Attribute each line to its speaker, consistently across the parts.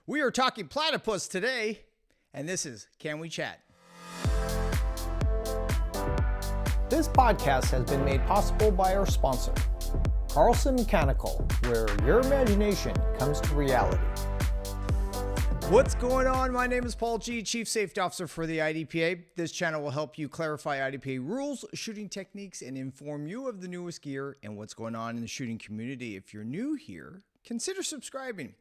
Speaker 1: We are talking platypus today, and this is Can We Chat?
Speaker 2: This podcast has been made possible by our sponsor, Carlson Mechanical, where your imagination comes to reality.
Speaker 1: What's going on? My name is Paul G., Chief Safety Officer for the IDPA. This channel will help you clarify IDPA rules, shooting techniques, and inform you of the newest gear and what's going on in the shooting community. If you're new here, consider subscribing.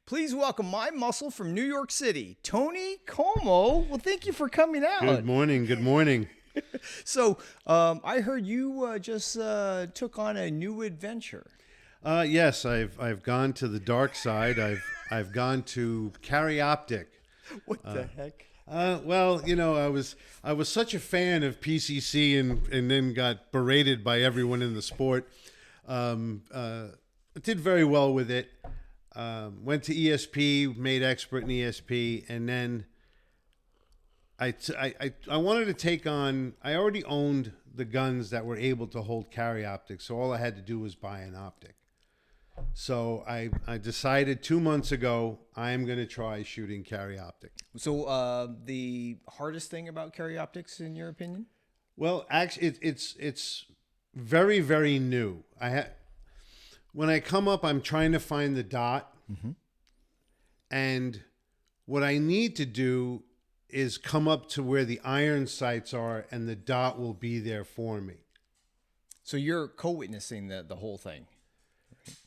Speaker 1: Please welcome my muscle from New York City, Tony Como. Well, thank you for coming out.
Speaker 3: Good morning. Good morning.
Speaker 1: So, I heard you just took on a new adventure.
Speaker 3: Yes, I've gone to the dark side. I've gone to CA-IDPA.
Speaker 1: What the heck?
Speaker 3: Well, you know, I was such a fan of PCC and then got berated by everyone in the sport. Did very well with it. Went to ESP, made expert in ESP, and then I wanted to take on. I already owned the guns that were able to hold carry optics, so all I had to do was buy an optic. So I decided 2 months ago I am going to try shooting carry optic.
Speaker 1: So the hardest thing about carry optics, in your opinion?
Speaker 3: Well, actually, it's very, very new. When I come up, I'm trying to find the dot, and what I need to do is come up to where the iron sights are, and the dot will be there for me.
Speaker 1: So you're co-witnessing the whole thing.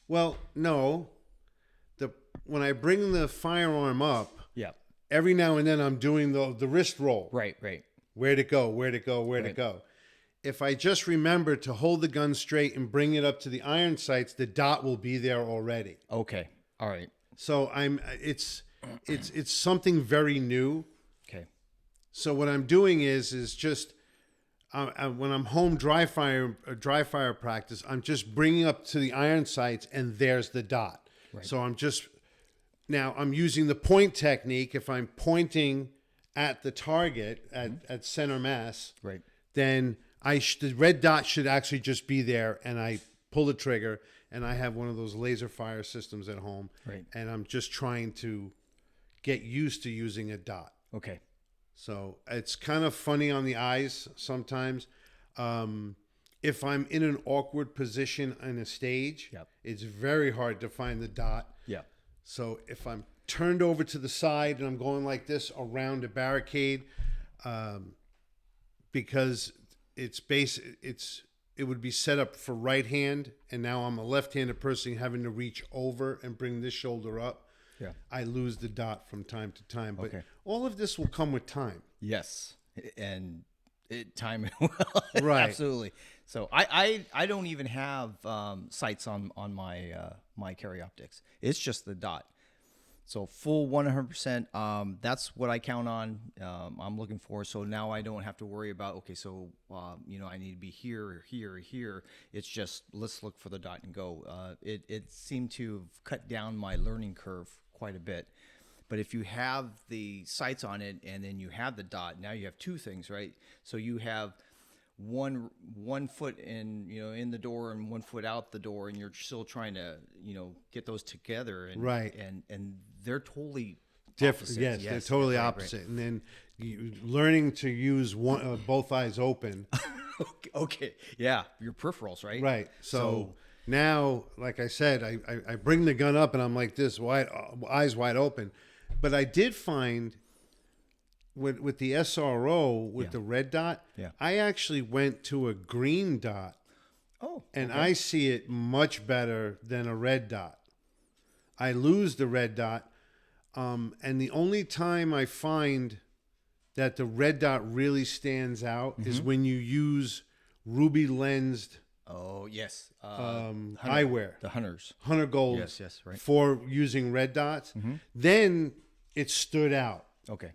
Speaker 3: Well, no. When I bring the firearm up,
Speaker 1: Yeah.
Speaker 3: every now and then I'm doing the wrist roll.
Speaker 1: Right.
Speaker 3: Where'd it go? Where'd it go? Where'd it go? If I just remember to hold the gun straight and bring it up to the iron sights, the dot will be there already.
Speaker 1: Okay. All right.
Speaker 3: So it's something very new.
Speaker 1: Okay.
Speaker 3: So what I'm doing is just when I'm home dry fire practice, I'm just bringing up to the iron sights and there's the dot.
Speaker 1: Right.
Speaker 3: So I'm using the point technique. If I'm pointing at the target at center mass,
Speaker 1: Right.
Speaker 3: then the red dot should actually just be there, and I pull the trigger, and I have one of those laser fire systems at home,
Speaker 1: Right.
Speaker 3: and I'm just trying to get used to using a dot.
Speaker 1: Okay.
Speaker 3: So it's kind of funny on the eyes sometimes. If I'm in an awkward position on a stage,
Speaker 1: Yep.
Speaker 3: it's very hard to find the dot.
Speaker 1: Yeah.
Speaker 3: So if I'm turned over to the side and I'm going like this around a barricade, because it would be set up for right hand, and now I'm a left-handed person having to reach over and bring this shoulder up.
Speaker 1: Yeah.
Speaker 3: I lose the dot from time to time, but
Speaker 1: Okay.
Speaker 3: all of this will come with time.
Speaker 1: Yes. And time.
Speaker 3: Right.
Speaker 1: Absolutely. So I don't even have sights on my my carry optics. It's just the dot. So full 100%. That's what I count on. I'm looking for. So now I don't have to worry about, okay, so, I need to be here or here or here. It's just, let's look for the dot and go. It seemed to have cut down my learning curve quite a bit. But if you have the sights on it and then you have the dot, now you have two things, right? So you have one foot in the door and 1 foot out the door, and you're still trying to get those together, and
Speaker 3: Right.
Speaker 1: and they're totally
Speaker 3: Different.
Speaker 1: opposites.
Speaker 3: Yes, they're totally
Speaker 1: right,
Speaker 3: opposite. And then learning to use both eyes open.
Speaker 1: Okay, yeah, your peripherals, right?
Speaker 3: Right. So now, like I said, I bring the gun up and I'm like this, eyes wide open. But I did find with the SRO, with the red dot, I actually went to a green dot.
Speaker 1: Oh,
Speaker 3: and
Speaker 1: okay.
Speaker 3: I see it much better than a red dot. I lose the red dot. And the only time I find that the red dot really stands out is when you use ruby lensed
Speaker 1: Oh yes,
Speaker 3: eyewear,
Speaker 1: the hunters.
Speaker 3: Hunter Gold,
Speaker 1: Yes, right.
Speaker 3: for using red dots. Then it stood out.
Speaker 1: Okay.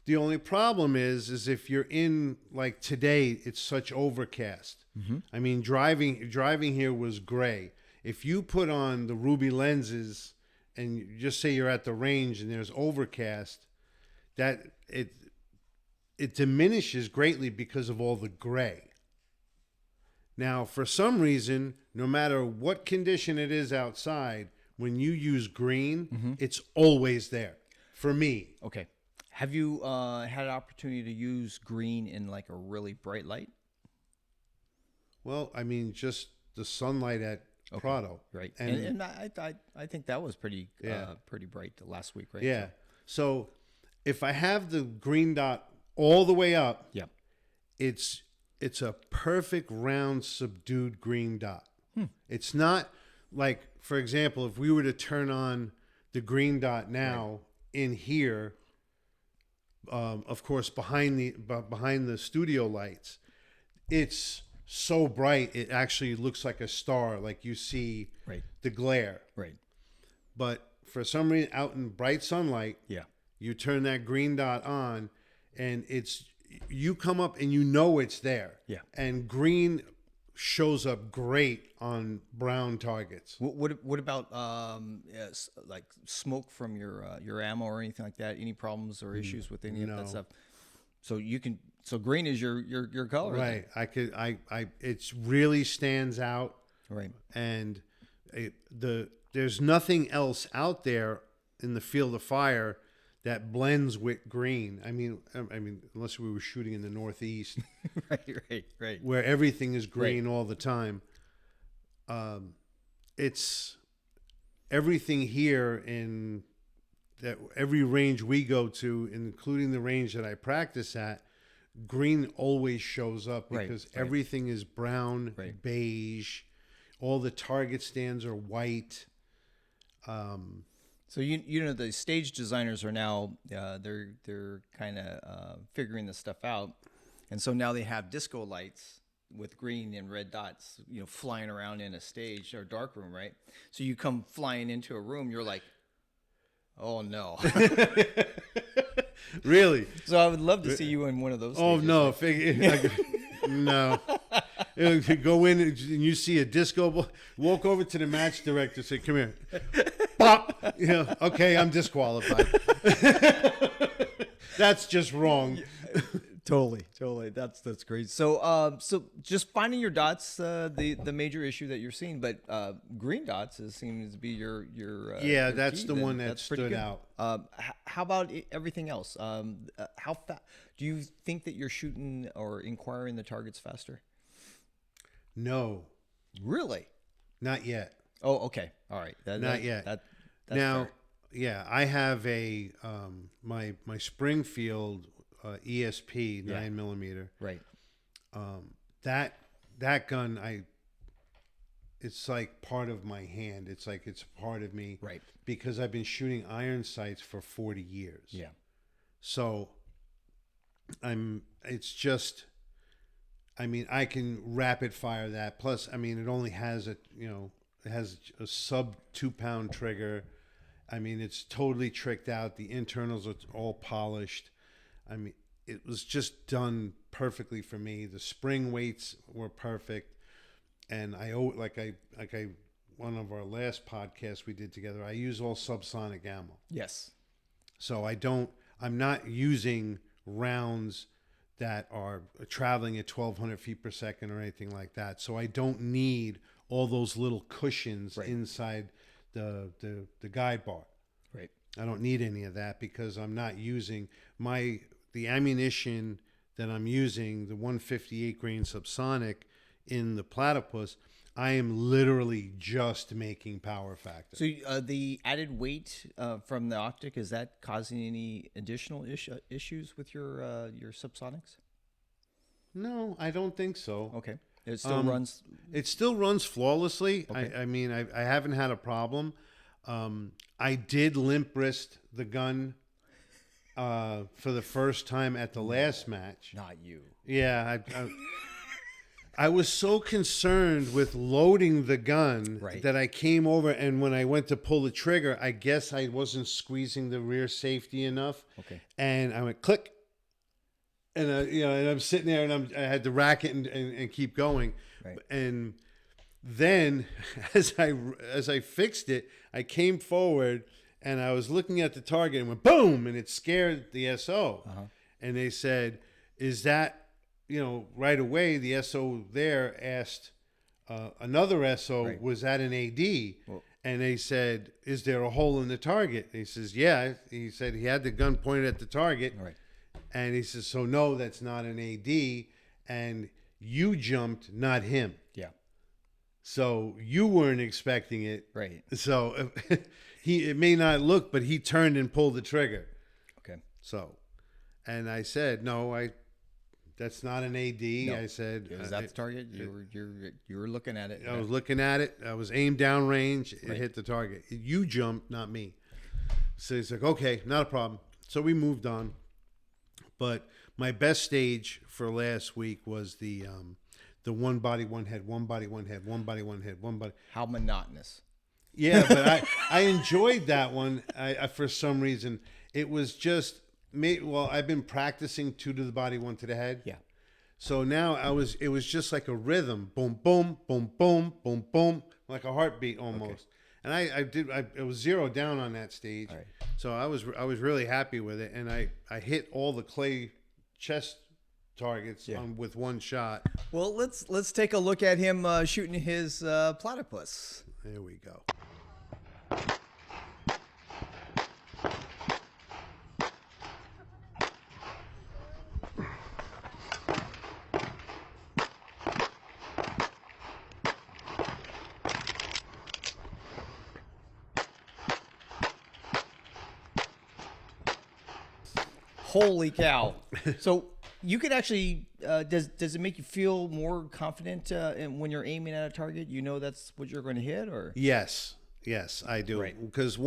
Speaker 3: The only problem is if you're in, like today, it's such overcast. I mean, driving here was gray. If you put on the ruby lenses and you just say you're at the range and there's overcast, that it diminishes greatly because of all the gray. Now, for some reason, no matter what condition it is outside, when you use green, it's always there. for me.
Speaker 1: Okay. Have you had an opportunity to use green in like a really bright light?
Speaker 3: Well, I mean, just the sunlight at Prado.
Speaker 1: Right.
Speaker 3: And,
Speaker 1: And I think that was pretty
Speaker 3: Yeah.
Speaker 1: pretty bright last week, right?
Speaker 3: yeah. So if I have the green dot all the way up,
Speaker 1: Yeah.
Speaker 3: it's a perfect round subdued green dot. It's not like, for example, if we were to turn on the green dot now in here, of course behind the studio lights, it's so bright it actually looks like a star, like you see
Speaker 1: Right.
Speaker 3: the glare.
Speaker 1: Right.
Speaker 3: But for some reason, out in bright sunlight,
Speaker 1: Yeah.
Speaker 3: you turn that green dot on, and you come up and you know it's there.
Speaker 1: Yeah.
Speaker 3: And green shows up great on brown targets.
Speaker 1: What about yes, like smoke from your ammo or anything like that? Any problems or issues with any of
Speaker 3: No.
Speaker 1: that stuff? So green is your color, then.
Speaker 3: Right. It really stands out,
Speaker 1: Right.
Speaker 3: and there's nothing else out there in the field of fire that blends with green. I mean, unless we were shooting in the Northeast,
Speaker 1: Right.
Speaker 3: where everything is green all the time. It's everything here in that every range we go to, including the range that I practice at, green always shows up because everything is brown, beige. All the target stands are white.
Speaker 1: So you know the stage designers are now they're kind of figuring this stuff out, and so now they have disco lights with green and red dots, flying around in a stage or dark room, right? So you come flying into a room, you're like, oh no.
Speaker 3: Really?
Speaker 1: So I would love to see you in one of those.
Speaker 3: Oh
Speaker 1: stages.
Speaker 3: no, no. Go in and you see a disco. Walk over to the match director. Say, "Come here." Pop. Okay, I'm disqualified. That's just wrong.
Speaker 1: Totally. That's great. So just finding your dots, the major issue that you're seeing, but green dots seems to be your your
Speaker 3: that's
Speaker 1: key,
Speaker 3: the
Speaker 1: then.
Speaker 3: one that
Speaker 1: That's pretty
Speaker 3: stood
Speaker 1: good.
Speaker 3: out.
Speaker 1: How about everything else? How do you think that you're shooting or inquiring the targets faster?
Speaker 3: No,
Speaker 1: Really?
Speaker 3: not yet.
Speaker 1: Oh, okay. All right.
Speaker 3: Not yet.
Speaker 1: That's
Speaker 3: Now,
Speaker 1: fair.
Speaker 3: yeah, I have a my Springfield ESP 9mm.
Speaker 1: Right.
Speaker 3: That gun, it's like part of my hand. It's like it's part of me,
Speaker 1: Right.
Speaker 3: Because I've been shooting iron sights for 40 years.
Speaker 1: Yeah.
Speaker 3: So it's just, I can rapid fire that. Plus, it only has it has a sub 2-pound trigger. It's totally tricked out. The internals are all polished. It was just done perfectly for me. The spring weights were perfect. And one of our last podcasts we did together, I use all subsonic ammo.
Speaker 1: Yes.
Speaker 3: So I'm not using rounds that are traveling at 1,200 feet per second or anything like that. So I don't need all those little cushions inside the guide bar.
Speaker 1: Right.
Speaker 3: I don't need any of that because I'm not using the ammunition that I'm using, the 158 grain subsonic in the Platypus. I am literally just making power factor.
Speaker 1: So the added weight from the Optic, is that causing any additional issues with your subsonics?
Speaker 3: No, I don't think so.
Speaker 1: Okay. It still runs.
Speaker 3: It still runs flawlessly.
Speaker 1: Okay.
Speaker 3: I haven't had a problem. I did limp wrist the gun for the first time at the last match.
Speaker 1: Not you.
Speaker 3: Yeah, I was so concerned with loading the gun that I came over, and when I went to pull the trigger, I guess I wasn't squeezing the rear safety enough.
Speaker 1: Okay.
Speaker 3: And I went click, and and I'm sitting there, and I had to rack it and keep going.
Speaker 1: Right.
Speaker 3: And then as I fixed it, I came forward and I was looking at the target and went boom, and it scared the SO. And they said, "Is that?" Right away, the SO there asked another SO, "Was that an AD?" And they said, "Is there a hole in the target?" And he says, "Yeah." He said he had the gun pointed at the target.
Speaker 1: All right.
Speaker 3: And he says, "So no, that's not an AD. And you jumped, not him.
Speaker 1: Yeah.
Speaker 3: So you weren't expecting it.
Speaker 1: Right.
Speaker 3: So it may not look, but he turned and pulled the trigger.
Speaker 1: Okay.
Speaker 3: So, and I said, no, that's not an AD.
Speaker 1: No.
Speaker 3: I said,
Speaker 1: Is that the target? You were looking at it.
Speaker 3: I was looking at it. I was aimed down range. It hit the target. You jumped, not me. So he's like, okay, not a problem. So we moved on. But my best stage for last week was the one body, one head, one body, one head, one body, one head, one body.
Speaker 1: How monotonous.
Speaker 3: Yeah, but I enjoyed that one. I for some reason it was just me. Well, I've been practicing 2 to the body, 1 to the head.
Speaker 1: Yeah.
Speaker 3: So now it was just like a rhythm, boom, boom, boom, boom, boom, boom, like a heartbeat almost. Okay. And it was 0 down on that stage.
Speaker 1: All right.
Speaker 3: So I was really happy with it, and I hit all the clay chest targets with one shot.
Speaker 1: Well, let's take a look at him shooting his platypus.
Speaker 3: There we go.
Speaker 1: Holy cow! So you could actually does it make you feel more confident when you're aiming at a target? You know that's what you're going to hit, or
Speaker 3: Yes, I do.
Speaker 1: Right.
Speaker 3: Because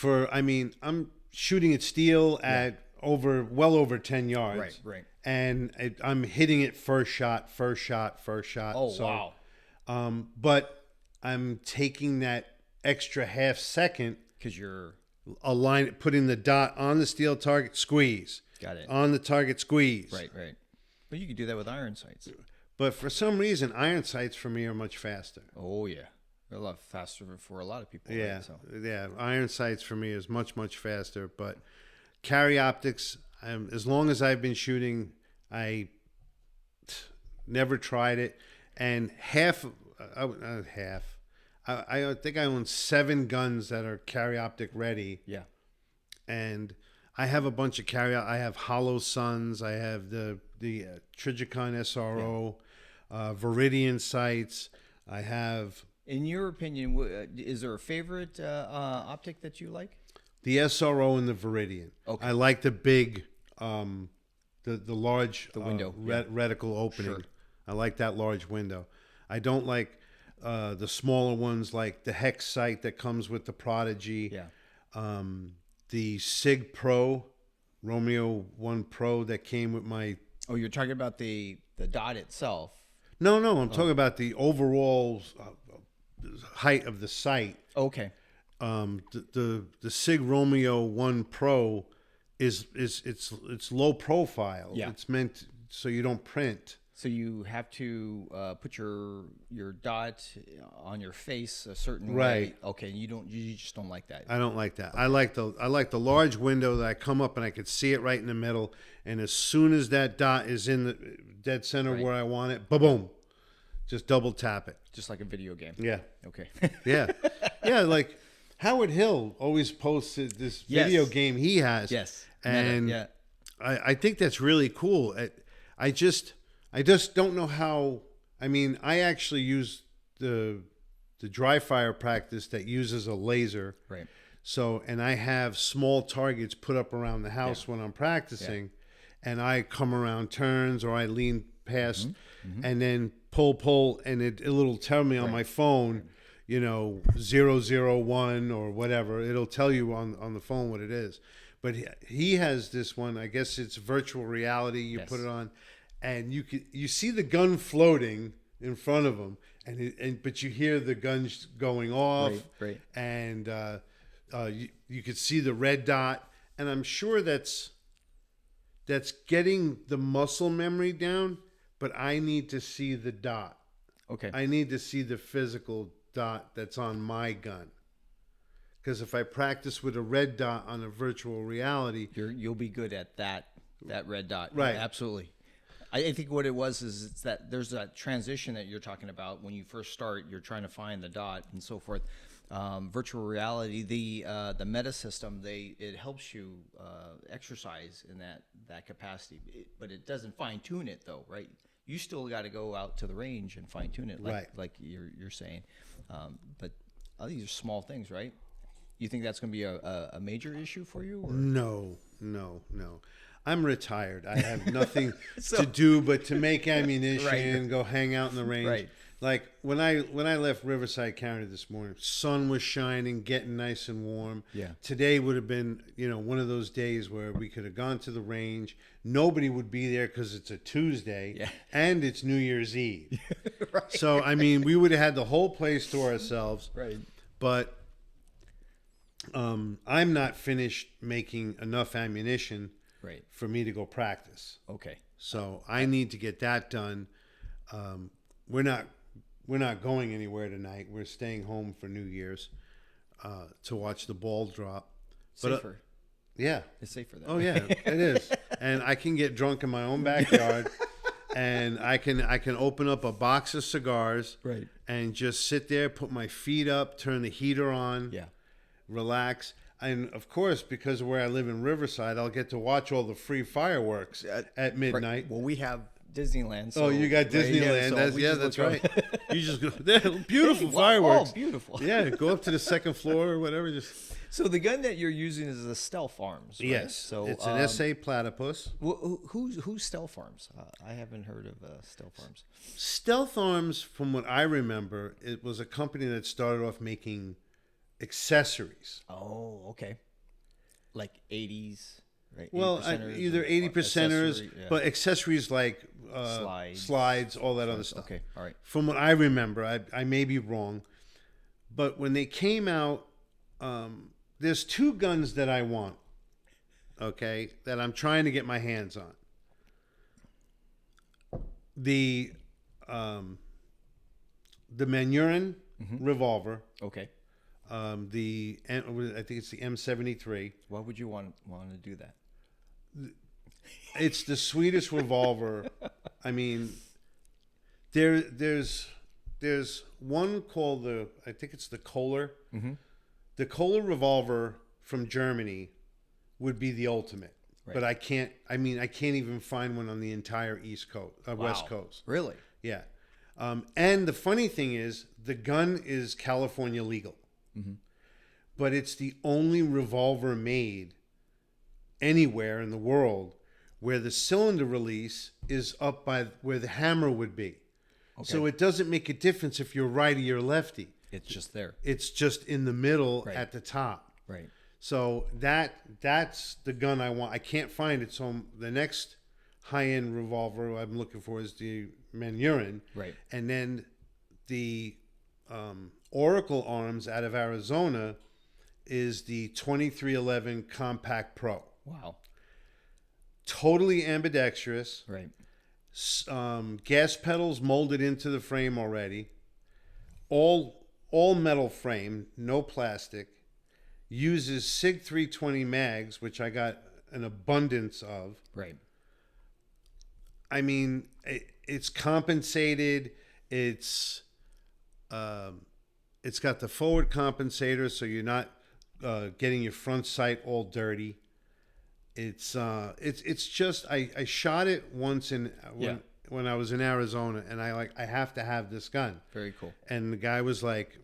Speaker 3: I'm shooting at steel at well over 10 yards.
Speaker 1: Right.
Speaker 3: And I'm hitting it first shot.
Speaker 1: Oh, wow.
Speaker 3: But I'm taking that extra half second,
Speaker 1: because you're
Speaker 3: putting the dot on the steel target, squeeze.
Speaker 1: got it.
Speaker 3: On the target, squeeze.
Speaker 1: Right. But you could do that with iron sights.
Speaker 3: But for some reason, iron sights for me are much faster.
Speaker 1: Oh yeah, they're a lot faster for a lot of people.
Speaker 3: Yeah,
Speaker 1: right? So.
Speaker 3: yeah. Iron sights for me is much faster. But carry optics, as long as I've been shooting, I never tried it. And I think I own 7 guns that are carry optic ready.
Speaker 1: Yeah.
Speaker 3: And I have a bunch of I have Hollow Suns. I have the Trigicon SRO, Viridian sights. I have.
Speaker 1: In your opinion, is there a favorite optic that you like?
Speaker 3: The SRO and the Viridian.
Speaker 1: Okay.
Speaker 3: I like the big, the large
Speaker 1: window,
Speaker 3: reticle opening.
Speaker 1: Sure.
Speaker 3: I like that large window. I don't like the smaller ones like the Hex sight that comes with the Prodigy.
Speaker 1: Yeah.
Speaker 3: The Sig Pro, Romeo 1 Pro that came with my...
Speaker 1: Oh, you're talking about the dot itself.
Speaker 3: No, I'm talking about the overall height of the sight.
Speaker 1: Okay.
Speaker 3: The Sig Romeo 1 Pro it's low profile.
Speaker 1: Yeah.
Speaker 3: It's meant so you don't print.
Speaker 1: So you have to put your dot on your face a certain way. Okay, you just don't like that.
Speaker 3: I don't like that. I like the large window that I come up and I could see it right in the middle, and as soon as that dot is in the dead center where I want it, boom, just double tap it.
Speaker 1: Just like a video game.
Speaker 3: Yeah.
Speaker 1: Okay.
Speaker 3: Yeah. Like Howard Hill always posted this video game he has.
Speaker 1: Yes.
Speaker 3: And
Speaker 1: yeah.
Speaker 3: I think that's really cool. I just don't know how. I mean, I actually use the dry fire practice that uses a laser.
Speaker 1: Right.
Speaker 3: So, and I have small targets put up around the house when I'm practicing, and I come around turns or I lean past and then pull, and it'll tell me on my phone, 001 or whatever. It'll tell you on the phone what it is. But he has this one. I guess it's virtual reality. You put it on. And you see the gun floating in front of him, but you hear the guns going off,
Speaker 1: right.
Speaker 3: And you could see the red dot, and I'm sure that's getting the muscle memory down. But I need to see the dot.
Speaker 1: Okay.
Speaker 3: I need to see the physical dot that's on my gun, because if I practice with a red dot on a virtual reality,
Speaker 1: You'll be good at that red dot.
Speaker 3: Right.
Speaker 1: Absolutely. I think what it was is it's that there's that transition that you're talking about when you first start. You're trying to find the dot and so forth. Virtual reality, the meta system, it helps you exercise in that capacity, but it doesn't fine tune it though, right? You still got to go out to the range and fine tune it, like you're saying. But these are small things, right? You think that's going to be a major issue for you? Or?
Speaker 3: No. I'm retired. I have nothing to do but to make ammunition and go hang out in the range.
Speaker 1: Right.
Speaker 3: Like when I left Riverside County this morning, sun was shining, getting nice and warm.
Speaker 1: Yeah.
Speaker 3: Today would have been, one of those days where we could have gone to the range. Nobody would be there because it's a Tuesday and it's New Year's Eve.
Speaker 1: Right.
Speaker 3: So, I mean, we would have had the whole place to ourselves.
Speaker 1: Right.
Speaker 3: But I'm not finished making enough ammunition for me to go practice.
Speaker 1: Okay.
Speaker 3: So I need to get that done. We're not going anywhere tonight. We're staying home for New Year's to watch the ball drop.
Speaker 1: Safer.
Speaker 3: Yeah.
Speaker 1: It's safer then.
Speaker 3: Oh yeah, it is. And I can get drunk in my own backyard, and I can open up a box of cigars, and just sit there, put my feet up, turn the heater on, relax. And of course, because of where I live in Riverside, I'll get to watch all the free fireworks at midnight.
Speaker 1: Right. Well, we have Disneyland. So,
Speaker 3: you got Disneyland. That's right. You just go there. Beautiful fireworks.
Speaker 1: Oh, beautiful.
Speaker 3: Yeah, go up to the second floor or whatever.
Speaker 1: So the gun that you're using is the Stealth Arms, right?
Speaker 3: Yes.
Speaker 1: So
Speaker 3: it's an SA Platypus.
Speaker 1: Who's Stealth Arms? I haven't heard of Stealth Arms.
Speaker 3: Stealth Arms, from what I remember, it was a company that started off making accessories.
Speaker 1: Oh, okay. Like 80s, right?
Speaker 3: Well, either 80%ers, but accessories like slides, all that other stuff.
Speaker 1: Okay, all right.
Speaker 3: From what I remember, I may be wrong, but when they came out, there's two guns that I want, okay, that I'm trying to get my hands on. The Manurin revolver.
Speaker 1: Okay.
Speaker 3: I think it's the M73.
Speaker 1: Why would you want to do that?
Speaker 3: It's the sweetest revolver. I mean, there's one called I think it's the Kohler. Mm-hmm. The Kohler revolver from Germany would be the ultimate. Right. But I can't even find one on the entire East Coast, West Coast.
Speaker 1: Really?
Speaker 3: Yeah. And the funny thing is, the gun is California legal. Mm-hmm. But it's the only revolver made anywhere in the world where the cylinder release is up by where the hammer would be. Okay. So it doesn't make a difference if you're righty or lefty.
Speaker 1: It's just there.
Speaker 3: It's just in the middle at the top.
Speaker 1: Right.
Speaker 3: So that's the gun I want. I can't find it. So the next high-end revolver I'm looking for is the Manurin.
Speaker 1: Right.
Speaker 3: And then the Oracle Arms out of Arizona is the 2311 Compact Pro.
Speaker 1: Wow.
Speaker 3: Totally ambidextrous.
Speaker 1: Right.
Speaker 3: Gas pedals molded into the frame already. All metal frame, no plastic. Uses SIG 320 mags, which I got an abundance of.
Speaker 1: Right.
Speaker 3: I mean, it's compensated. It's got the forward compensator, so you're not getting your front sight all dirty. It's just I shot it once when I was in Arizona, and I have to have this gun.
Speaker 1: Very cool.
Speaker 3: And the guy was like,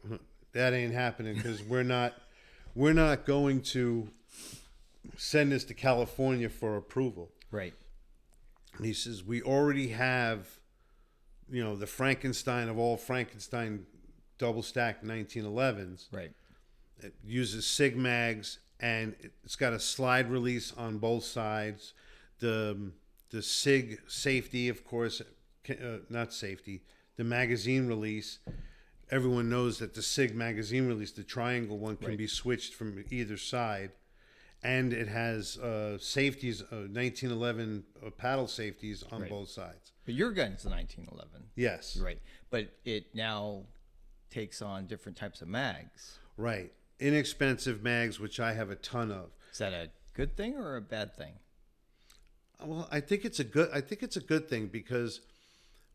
Speaker 3: "That ain't happening because we're not going to send this to California for approval."
Speaker 1: Right.
Speaker 3: And he says, "We already have, the Frankenstein of all Frankenstein double stacked 1911s.
Speaker 1: Right.
Speaker 3: It uses SIG mags, and it's got a slide release on both sides. The SIG safety, of course, not safety, the magazine release. Everyone knows that the SIG magazine release, the triangle one, can be switched from either side. And it has safeties, 1911 paddle safeties on both sides.
Speaker 1: But your gun's the 1911.
Speaker 3: Yes.
Speaker 1: Right. But it now takes on different types of mags.
Speaker 3: Right. Inexpensive mags, which I have a ton of.
Speaker 1: Is that a good thing or a bad thing?
Speaker 3: Well, I think it's a good thing because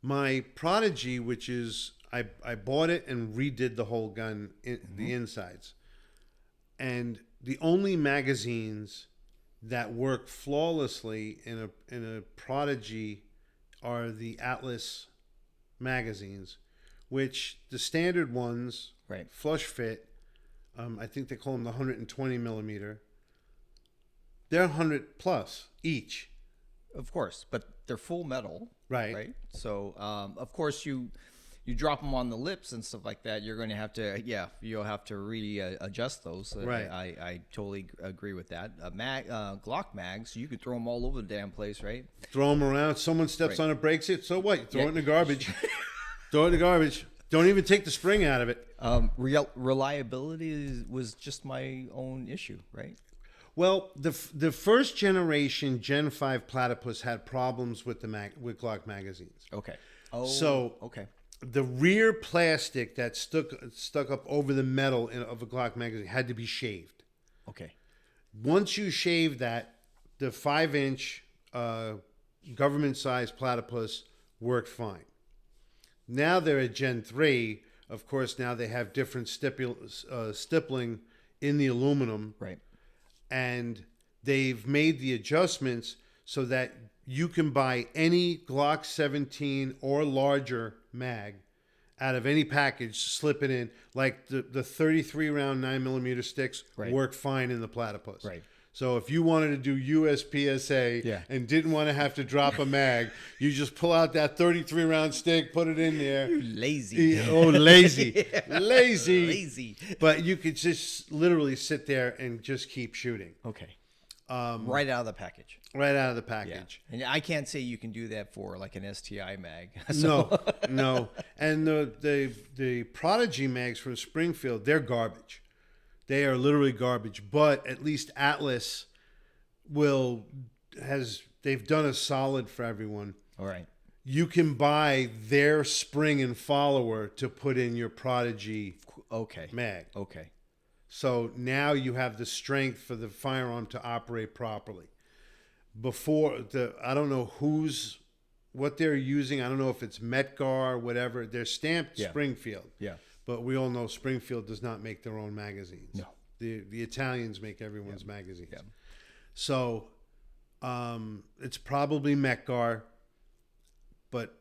Speaker 3: my Prodigy, which is I bought it and redid the whole gun, the insides, and the only magazines that work flawlessly in a Prodigy are the Atlas magazines, which the standard ones,
Speaker 1: Right.
Speaker 3: flush fit. I think they call them the 120 millimeter. They're 100 plus each.
Speaker 1: Of course, but they're full metal,
Speaker 3: Right.
Speaker 1: Right. So, of course, you drop them on the lips and stuff like that. You're going to have to, you'll have to really adjust those.
Speaker 3: Right.
Speaker 1: I totally agree with that. Glock mags, you could throw them all over the damn place, right?
Speaker 3: Throw them around. Someone steps
Speaker 1: Right.
Speaker 3: on it, breaks it. So what? You throw
Speaker 1: Yeah.
Speaker 3: it in the garbage. Throw it in the garbage. Don't even take the spring out of it.
Speaker 1: Reliability was just my own issue, right?
Speaker 3: Well, the first generation Gen 5 Platypus had problems with with Glock magazines.
Speaker 1: Okay. Oh,
Speaker 3: So
Speaker 1: okay.
Speaker 3: the rear plastic that stuck up over the metal of a Glock magazine had to be shaved.
Speaker 1: Okay.
Speaker 3: Once you shave that, the 5-inch government size Platypus worked fine. Now they're at Gen 3. Of course, now they have different stippling in the aluminum.
Speaker 1: Right.
Speaker 3: And they've made the adjustments so that you can buy any Glock 17 or larger mag out of any package, slip it in. Like the 33 round 9mm sticks
Speaker 1: Right.
Speaker 3: work fine in the Platypus.
Speaker 1: Right.
Speaker 3: So if you wanted to do USPSA
Speaker 1: Yeah.
Speaker 3: and didn't want to have to drop a mag, you just pull out that 33 round stick, put it in there.
Speaker 1: Lazy.
Speaker 3: Oh, lazy. Lazy.
Speaker 1: Lazy.
Speaker 3: But you could just literally sit there and just keep shooting.
Speaker 1: Okay. Right out of the package.
Speaker 3: Right out of the
Speaker 1: Yeah.
Speaker 3: package.
Speaker 1: And I can't say you can do that for like an STI mag.
Speaker 3: No, no. And the Prodigy mags from Springfield, they're garbage. They are literally garbage. But at least Atlas they've done a solid for everyone.
Speaker 1: All right.
Speaker 3: You can buy their spring and follower to put in your Prodigy
Speaker 1: Okay.
Speaker 3: mag.
Speaker 1: Okay.
Speaker 3: So now you have the strength for the firearm to operate properly. Before I don't know what they're using. I don't know if it's Metgar, whatever. They're stamped
Speaker 1: Yeah.
Speaker 3: Springfield.
Speaker 1: Yeah.
Speaker 3: But we all know Springfield does not make their own magazines.
Speaker 1: No.
Speaker 3: The Italians make everyone's magazines.
Speaker 1: Yeah.
Speaker 3: So it's probably Metgar, but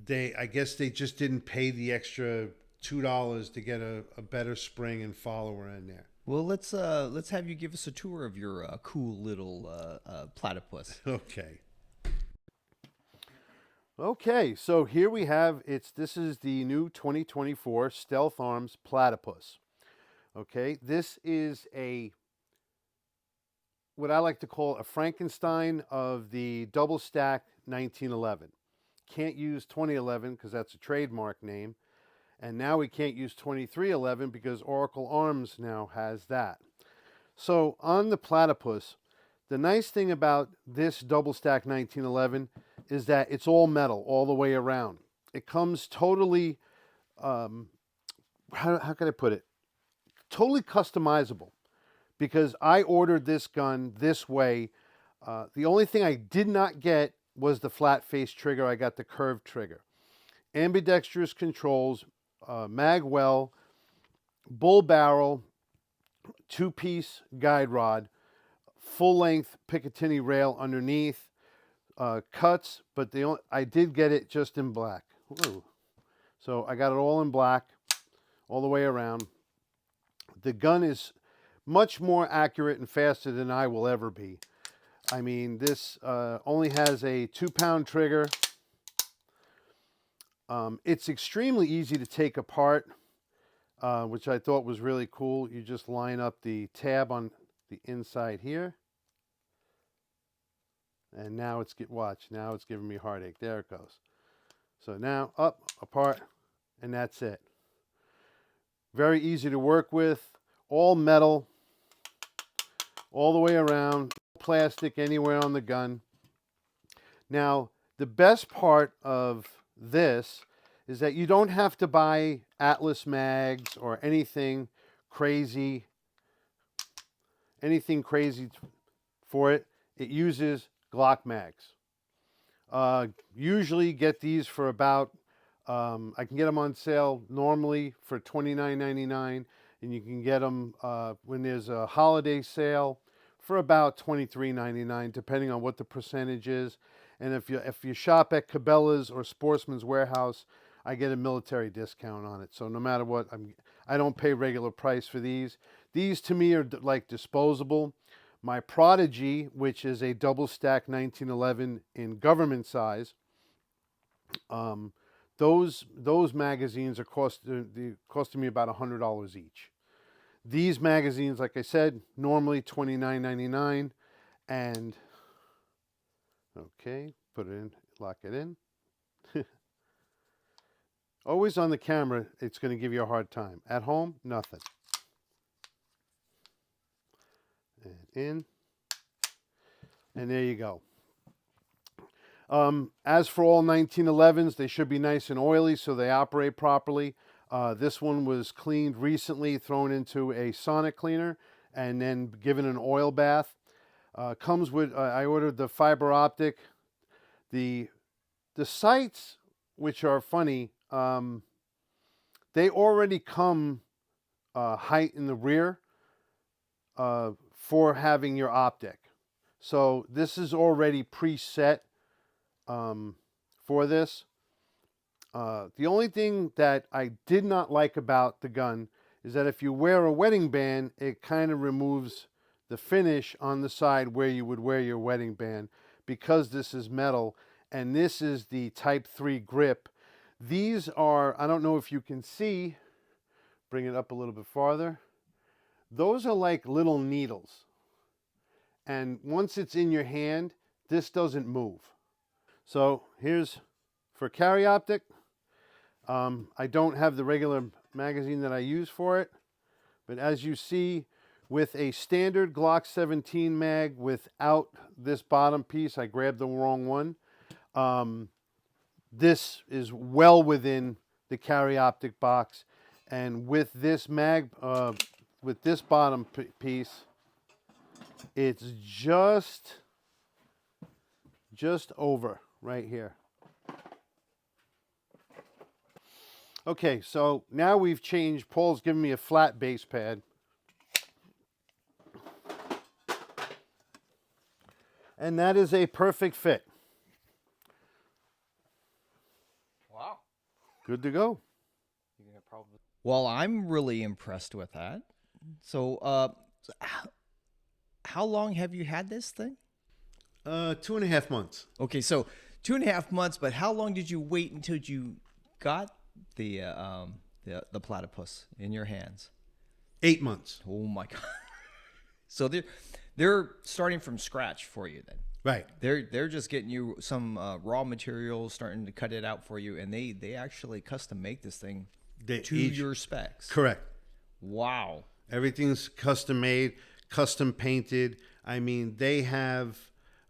Speaker 3: I guess they just didn't pay the extra $2 to get a better spring and follower in there.
Speaker 1: Well, let's have you give us a tour of your cool little platypus.
Speaker 3: Okay. Okay, so here we have this is the new 2024 Stealth Arms Platypus. Okay, this is what I like to call a Frankenstein of the double stack 1911. Can't use 2011 because that's a trademark name. And now we can't use 2311 because Oracle Arms now has that. So on the Platypus, the nice thing about this double stack 1911 is that it's all metal all the way around. It comes totally, how can I put it? Totally customizable, because I ordered this gun this way. The only thing I did not get was the flat face trigger. I got the curved trigger. Ambidextrous controls, mag well, bull barrel, 2-piece guide rod, full length Picatinny rail underneath, cuts, but I did get it just in black. Ooh. So I got it all in black, all the way around. The gun is much more accurate and faster than I will ever be. I mean, this only has a 2-pound trigger. It's extremely easy to take apart, which I thought was really cool. You just line up the tab on the inside here. And now now it's giving me heartache. There it goes. So now up, apart, and that's it. Very easy to work with. All metal, all the way around. Plastic anywhere on the gun. Now, the best part of this is that you don't have to buy Atlas mags or anything crazy for it. It uses Glock mags. Usually get these for about, I can get them on sale normally for $29.99, and you can get them when there's a holiday sale for about $23.99, depending on what the percentage is. And if you shop at Cabela's or Sportsman's Warehouse, I get a military discount on it. So no matter what, I don't pay regular price for these. These to me are like disposable. My Prodigy, which is a double stack 1911 in government size, those magazines are costing me about $100 each. These magazines, like I said, normally $29.99, and okay, put it in, lock it in. Always on the camera, it's going to give you a hard time. At home, nothing. And in, and there you go. As for all 1911s, they should be nice and oily so they operate properly. This one was cleaned recently, thrown into a sonic cleaner, and then given an oil bath. Comes with, I ordered the fiber optic. The sights, which are funny, they already come height in the rear for having your optic. So this is already preset for this. The only thing that I did not like about the gun is that if you wear a wedding band, it kind of removes the finish on the side where you would wear your wedding band, because this is metal and this is the Type 3 grip. These are, I don't know if you can see, bring it up a little bit farther. Those are like little needles. And once it's in your hand, this doesn't move. So here's for carry optic. I don't have the regular magazine that I use for it, but as you see, with a standard Glock 17 mag without this bottom piece, I grabbed the wrong one. This is well within the carry optic box, and with this mag, with this bottom piece, it's just over right here. Okay, so now we've changed. Paul's given me a flat base pad. And that is a perfect fit.
Speaker 2: Wow.
Speaker 3: Good to go.
Speaker 1: Well, I'm really impressed with that. So, how long have you had this thing?
Speaker 3: 2.5 months.
Speaker 1: Okay, so 2.5 months. But how long did you wait until you got the platypus in your hands?
Speaker 3: 8 months.
Speaker 1: Oh my God! So they're starting from scratch for you then.
Speaker 3: Right.
Speaker 1: They're just getting you some raw materials, starting to cut it out for you, and they actually custom make this thing to your specs.
Speaker 3: Correct.
Speaker 1: Wow.
Speaker 3: Everything's custom made, custom painted. I mean, they have.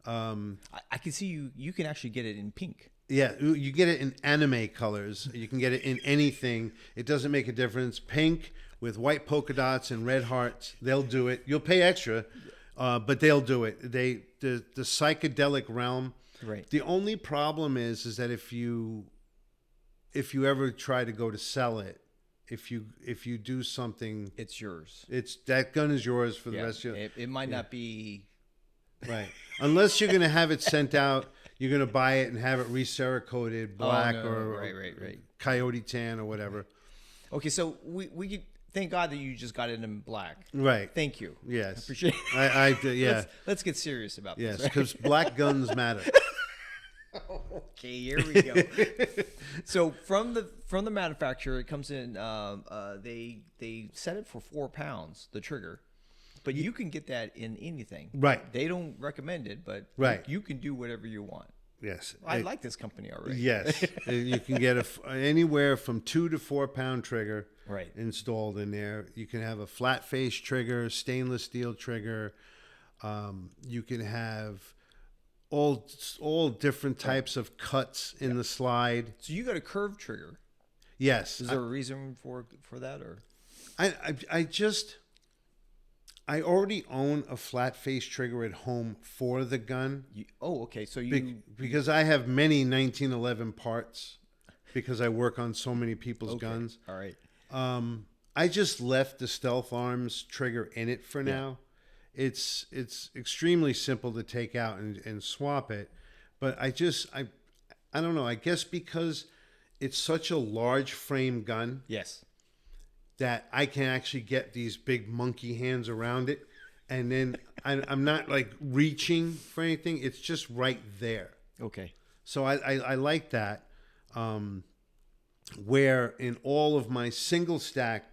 Speaker 1: I can see you can actually get it in pink.
Speaker 3: Yeah, you get it in anime colors. You can get it in anything. It doesn't make a difference. Pink with white polka dots and red hearts, they'll do it. You'll pay extra, but they'll do it. The psychedelic realm.
Speaker 1: Right.
Speaker 3: The only problem is that if you ever try to go to sell it, if you do something,
Speaker 1: It's yours.
Speaker 3: that gun is yours for the rest of your.
Speaker 1: It might not be.
Speaker 3: Right. Unless you're going to have it sent out, you're going to buy it and have it receracoated black or
Speaker 1: right.
Speaker 3: coyote tan or whatever.
Speaker 1: Okay, so we could thank God that you just got it in black.
Speaker 3: Right.
Speaker 1: Thank you.
Speaker 3: Yes.
Speaker 1: I appreciate it.
Speaker 3: Yeah.
Speaker 1: Let's get serious about
Speaker 3: Yes,
Speaker 1: this. Right?
Speaker 3: because black guns matter.
Speaker 1: Okay, here we go. So from the manufacturer, it comes in. They set it for £4, the trigger, but you can get that in anything.
Speaker 3: Right.
Speaker 1: They don't recommend it, but
Speaker 3: Right.
Speaker 1: you can do whatever you want.
Speaker 3: Yes.
Speaker 1: I like this company already.
Speaker 3: Yes. You can get anywhere from 2 to 4 pound trigger
Speaker 1: Right.
Speaker 3: installed in there. You can have a flat face trigger, stainless steel trigger. You can have all different types of cuts in the slide.
Speaker 1: So you got a curved trigger.
Speaker 3: Yes.
Speaker 1: Is there a reason for that, or?
Speaker 3: I already own a flat face trigger at home for the gun.
Speaker 1: Okay. So you
Speaker 3: Because I have many 1911 parts because I work on so many people's guns.
Speaker 1: All right.
Speaker 3: I just left the Stealth Arms trigger in it for now. It's extremely simple to take out and swap it. But I don't know. I guess because it's such a large frame gun.
Speaker 1: Yes.
Speaker 3: That I can actually get these big monkey hands around it. And then I'm not like reaching for anything. It's just right there.
Speaker 1: Okay.
Speaker 3: So I like that. Where in all of my single stack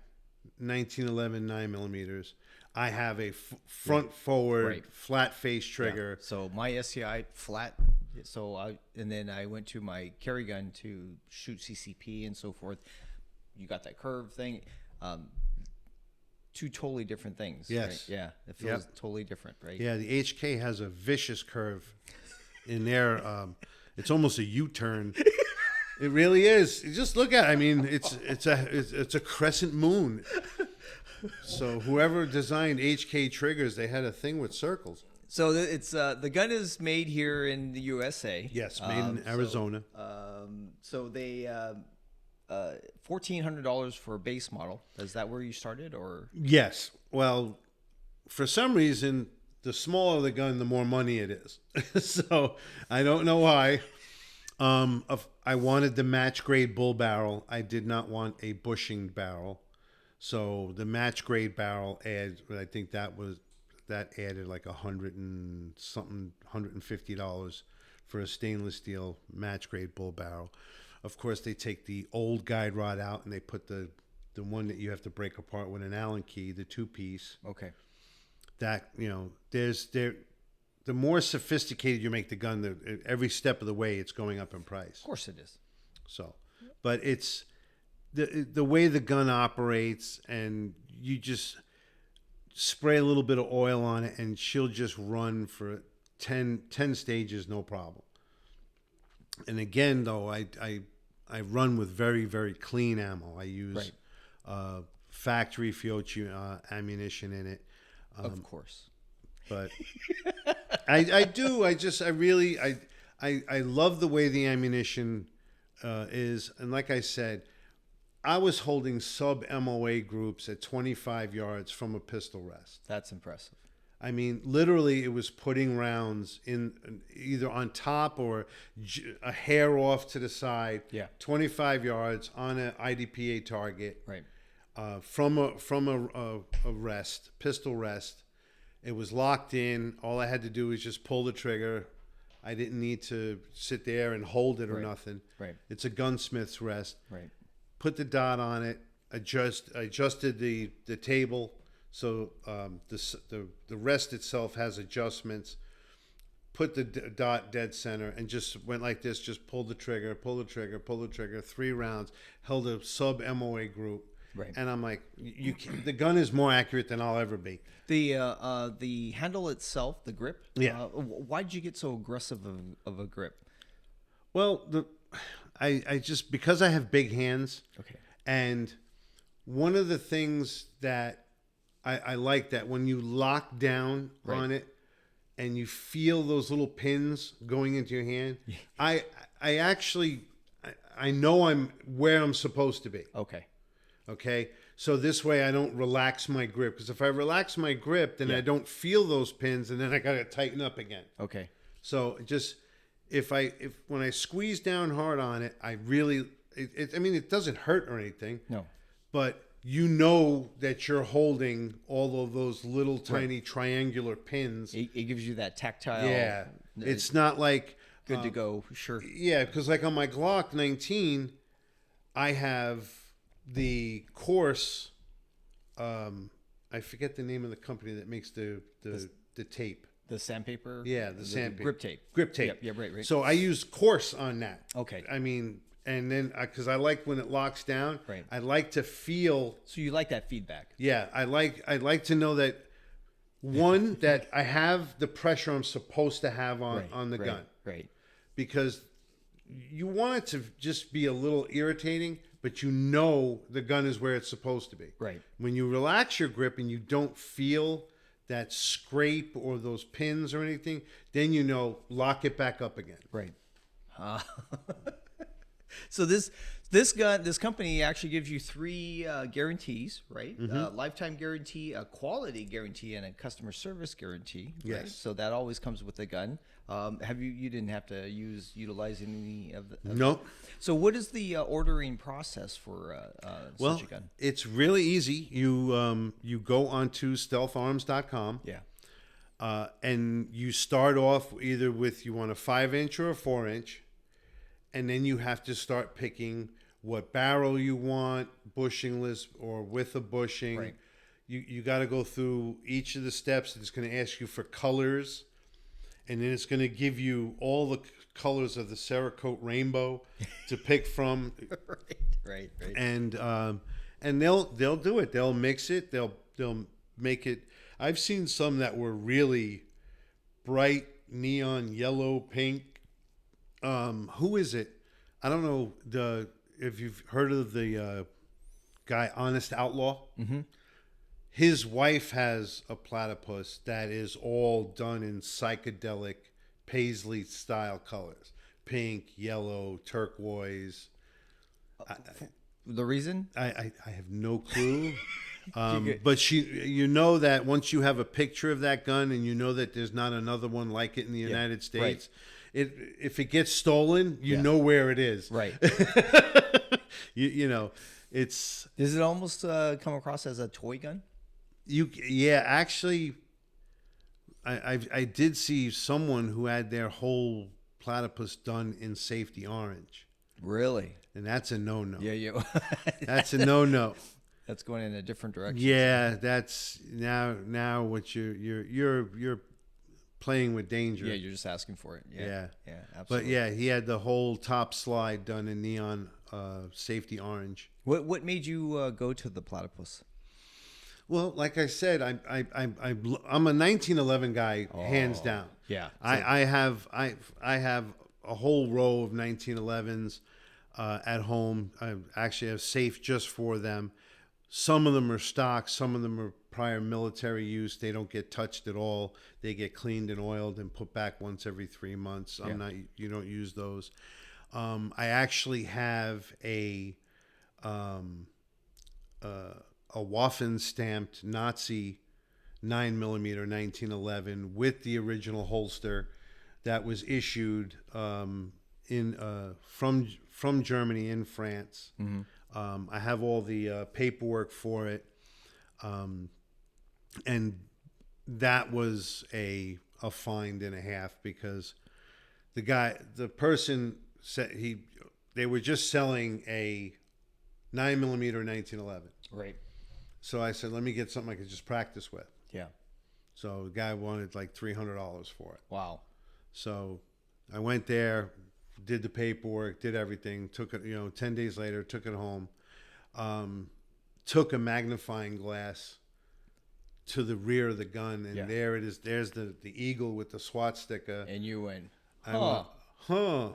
Speaker 3: 1911 9mm, I have a front forward flat face trigger.
Speaker 1: Yeah. So my SCI flat. So then I went to my carry gun to shoot CCP and so forth. You got that curve thing. Two totally different things.
Speaker 3: Yes.
Speaker 1: Right? Yeah. It feels totally different, right?
Speaker 3: Yeah. The HK has a vicious curve in there. It's almost a U-turn. It really is. You just look at it. I mean, it's a crescent moon. So whoever designed HK triggers, they had a thing with circles.
Speaker 1: So it's the gun is made here in the USA.
Speaker 3: Yes, made in Arizona.
Speaker 1: So they $1,400 for a base model. Is that where you started, or?
Speaker 3: Yes. Well, for some reason, the smaller the gun, the more money it is. So I don't know why. I wanted the match grade bull barrel. I did not want a bushing barrel. So the match grade barrel adds. I think that added like $150 for a stainless steel match grade bull barrel. Of course, they take the old guide rod out and they put the one that you have to break apart with an Allen key, the 2-piece.
Speaker 1: Okay.
Speaker 3: That, the more sophisticated you make the gun, every step of the way it's going up in price.
Speaker 1: Of course it is.
Speaker 3: So, but it's the way the gun operates, and you just spray a little bit of oil on it and she'll just run for 10 stages, no problem. And again, though, I run with very, very clean ammo. I use factory Fiocchi ammunition in it.
Speaker 1: Of course.
Speaker 3: But I do. I really love the way the ammunition is. And like I said, I was holding sub MOA groups at 25 yards from a pistol rest.
Speaker 1: That's impressive.
Speaker 3: I mean, literally, it was putting rounds in either on top or a hair off to the side.
Speaker 1: Yeah.
Speaker 3: 25 yards on an IDPA target.
Speaker 1: Right.
Speaker 3: From a rest, pistol rest. It was locked in. All I had to do was just pull the trigger. I didn't need to sit there and hold it or nothing.
Speaker 1: Right.
Speaker 3: It's a gunsmith's rest.
Speaker 1: Right.
Speaker 3: Put the dot on it. Adjusted the table. So the rest itself has adjustments. Put the dot dead center and just went like this. Just pulled the trigger, pull the trigger, pull the trigger. 3 rounds. Held a sub MOA group.
Speaker 1: Right.
Speaker 3: And I'm like, the gun is more accurate than I'll ever be.
Speaker 1: The handle itself, the grip.
Speaker 3: Yeah.
Speaker 1: Why did you get so aggressive of a grip?
Speaker 3: Well, I just, because I have big hands.
Speaker 1: Okay.
Speaker 3: And one of the things that I like, that when you lock down on it and you feel those little pins going into your hand, I know I'm where I'm supposed to be. Okay. So this way I don't relax my grip, because if I relax my grip, then I don't feel those pins, and then I got to tighten up again.
Speaker 1: Okay.
Speaker 3: So just when I squeeze down hard on it, I really, I mean, it doesn't hurt or anything.
Speaker 1: No.
Speaker 3: But you know that you're holding all of those little tiny triangular pins.
Speaker 1: It gives you that tactile.
Speaker 3: Yeah. It's not like
Speaker 1: good to go. Sure.
Speaker 3: Yeah, because like on my Glock 19, I have the course. I forget the name of the company that makes the tape.
Speaker 1: The sandpaper.
Speaker 3: Yeah, the sandpaper.
Speaker 1: Grip tape.
Speaker 3: Grip tape.
Speaker 1: Yep, yeah, right.
Speaker 3: So I use course on that.
Speaker 1: Okay.
Speaker 3: I mean, and then because I like when it locks down.
Speaker 1: Right.
Speaker 3: I like to feel.
Speaker 1: So you like that feedback.
Speaker 3: Yeah, I like to know that that I have the pressure I'm supposed to have on the gun.
Speaker 1: Right.
Speaker 3: Because you want it to just be a little irritating, but you know the gun is where it's supposed to be.
Speaker 1: Right.
Speaker 3: When you relax your grip and you don't feel that scrape or those pins or anything, then lock it back up again.
Speaker 1: Right. So this company actually gives you 3 guarantees, right? Lifetime guarantee, a quality guarantee, and a customer service guarantee. Right?
Speaker 3: Yes.
Speaker 1: So that always comes with the gun. You didn't have to utilize any of the?
Speaker 3: Nope.
Speaker 1: So what is the ordering process for such a gun?
Speaker 3: It's really easy. You go onto stealtharms.com.
Speaker 1: Yeah.
Speaker 3: And you start off either with you want a 5-inch or a 4-inch, and then you have to start picking what barrel you want, bushingless or with a bushing.
Speaker 1: Right.
Speaker 3: You got to go through each of the steps. It's going to ask you for colors, and then it's going to give you all the colors of the Cerakote rainbow to pick from.
Speaker 1: Right.
Speaker 3: And they'll do it. They'll mix it. They'll make it. I've seen some that were really bright neon yellow, pink. Who is it? I don't know if you've heard of the guy Honest Outlaw. Mm-hmm. His wife has a platypus that is all done in psychedelic paisley style colors: pink, yellow, turquoise.
Speaker 1: The reason?
Speaker 3: I have no clue. But that once you have a picture of that gun and you know that there's not another one like it in the United States, if it gets stolen, you know where it is.
Speaker 1: Right.
Speaker 3: It's.
Speaker 1: Does it almost come across as a toy gun?
Speaker 3: Actually, I did see someone who had their whole platypus done in safety orange.
Speaker 1: Really?
Speaker 3: And that's a no-no.
Speaker 1: Yeah.
Speaker 3: That's a no-no.
Speaker 1: That's going in a different direction.
Speaker 3: Yeah, that's now what you're playing with danger.
Speaker 1: Yeah, you're just asking for it. Yeah, absolutely.
Speaker 3: But yeah, he had the whole top slide done in neon safety orange.
Speaker 1: What made you go to the platypus?
Speaker 3: Well, like I said, I'm a 1911 guy, hands down.
Speaker 1: Yeah,
Speaker 3: I have a whole row of 1911s at home. I actually have safe just for them. Some of them are stock. Some of them are prior military use. They don't get touched at all. They get cleaned and oiled and put back once every 3 months. You don't use those. I actually have a Waffen stamped Nazi 9mm 1911 with the original holster that was issued from Germany in France. Mm-hmm. I have all the paperwork for it, and that was a find and a half, because the person said they were just selling a 9mm 1911.
Speaker 1: Right.
Speaker 3: So I said, let me get something I could just practice with.
Speaker 1: Yeah.
Speaker 3: So the guy wanted like $300 for it.
Speaker 1: Wow.
Speaker 3: So I went there, did the paperwork, did everything, took it, 10 days later, took it home, took a magnifying glass to the rear of the gun, and there it is. There's the eagle with the SWAT sticker.
Speaker 1: And you went, huh.
Speaker 3: I went, huh.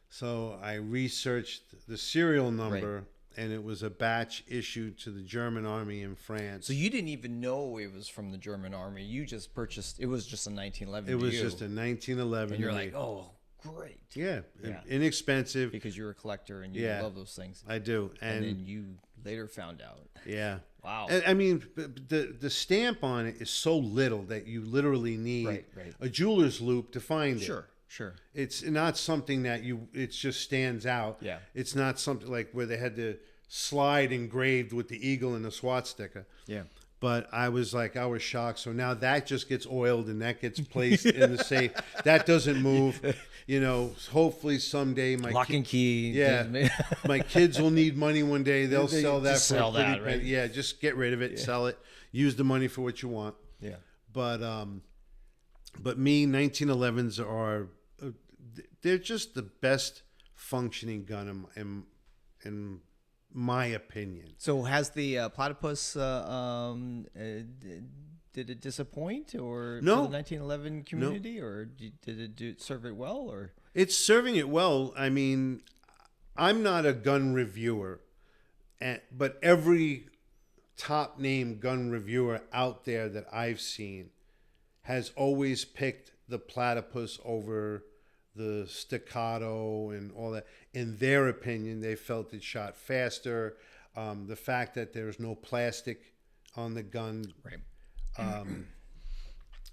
Speaker 3: So I researched the serial number. Right. And it was a batch issued to the German army in France.
Speaker 1: So you didn't even know it was from the German army. You just purchased. It was just a 1911.
Speaker 3: It was just a 1911.
Speaker 1: And you're like, oh, great.
Speaker 3: Yeah, inexpensive.
Speaker 1: Because you're a collector and you love those things.
Speaker 3: I do.
Speaker 1: And then you later found out.
Speaker 3: Yeah.
Speaker 1: Wow.
Speaker 3: I mean, the stamp on it is so little that you literally need a jeweler's loop to find it.
Speaker 1: Sure.
Speaker 3: It's not something that it just stands out.
Speaker 1: Yeah.
Speaker 3: It's not something like where they had the slide engraved with the eagle and the SWAT sticker.
Speaker 1: Yeah.
Speaker 3: But I was shocked. So now that just gets oiled and that gets placed in the safe. That doesn't move. Hopefully someday
Speaker 1: lock and key.
Speaker 3: Yeah. My kids will need money one day. They'll sell that.
Speaker 1: Just sell that, right?
Speaker 3: Yeah. Just get rid of it. Sell it. Use the money for what you want.
Speaker 1: Yeah.
Speaker 3: But me, 1911s are. They're just the best functioning gun in my opinion.
Speaker 1: So has the platypus did it disappoint or
Speaker 3: no.
Speaker 1: For the 1911 community, no. Or did it serve it well, or
Speaker 3: it's serving it well? I mean, I'm not a gun reviewer, but every top name gun reviewer out there that I've seen has always picked the Platypus over the Staccato and all that. In their opinion, they felt it shot faster. The fact that there's no plastic on the gun,
Speaker 1: Right.